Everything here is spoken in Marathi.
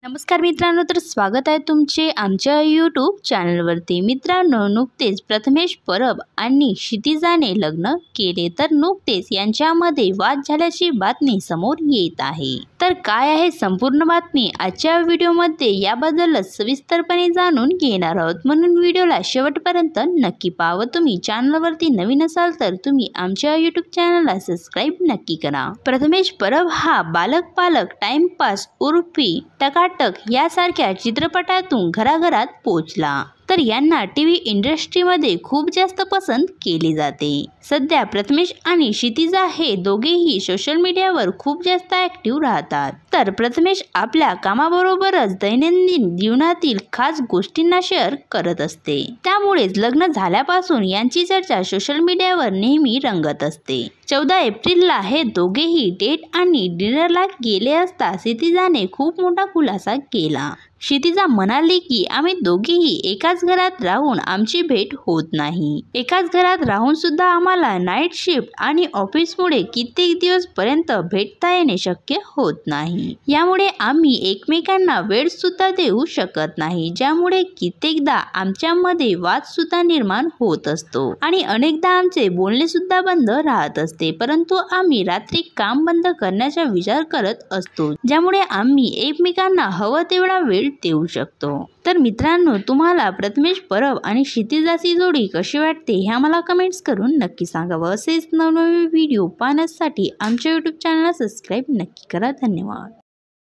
नमस्कार मित्रांनो, तर स्वागत आहे तुमचे आमच्या यूट्यूब चॅनलवरती। मित्रांनो, नुकतेच प्रथमेश परब आणि क्षितिजाने लग्न केले, तर नुकतेच यांच्यामध्ये वाद झाल्याची बातमी समोर येत आहे। तर काय आहे संपूर्ण बातमी आजच्या व्हिडिओमध्ये याबद्दलच सविस्तरपणे जाणून घेणार आहोत, म्हणून व्हिडिओला शेवटपर्यंत नक्की पाहा व तुम्ही चॅनलवरती नवीन असाल तर तुम्ही आमच्या यूट्यूब चॅनलला सबस्क्राइब नक्की करा। प्रथमेश परब हा बालक पालक, टाइमपास, उर्फी टकाटक यासारख्या चित्रपटातून घराघरात पोहोचला, तर यांना टीव्ही इंडस्ट्रीमध्ये खूप जास्त पसंत केली जाते। सध्या प्रथमेश आणि क्षितिजा हे दोघेही सोशल मीडियावर खूप जास्त ऍक्टिव्ह राहतात। तर प्रथमेश आपल्या कामाबरोबरच दैनंदिन जीवनातील खास गोष्टींना शेअर करत असते, त्यामुळेच लग्न झाल्यापासून यांची चर्चा सोशल मीडियावर नेहमी रंगत असते। 14 एप्रिलला हे दोघेही डेट आणि डिनरला गेले असता क्षितिजाने खूप मोठा खुलासा केला। क्षितिजा म्हणाली की आम्ही दोघेही एकाच घरात राहून आमची भेट होत नाही। एकाच घरात राहून सुद्धा आम्हाला नाईट शिफ्ट आणि ऑफिसमुळे कित्येक दिवस पर्यंत भेटता येणे शक्य होत नाही। यामुळे आम्ही एकमेकांना वेळ सुद्धा देऊ शकत नाही, ज्यामुळे कित्येकदा आमच्यामध्ये वाद सुद्धा निर्माण होत असतो आणि अनेकदा आमचे बोलणे सुद्धा बंद राहत असते। परंतु आम्ही रात्री काम बंद करण्याचा विचार करत असतो, ज्यामुळे आम्ही एकमेकांना हवं तेवढा वेळ देऊ शकतो। तर मित्रांनो, तुम्हाला प्रथमेश परब आणि क्षितिजाची जोडी कशी वाटते हे आम्हाला कमेंट्स करून नक्की सांगा व असेच नवनवीन व्हिडिओ पाहण्यासाठी आमच्या यूट्यूब चॅनलला सबस्क्राइब नक्की करा। धन्यवाद।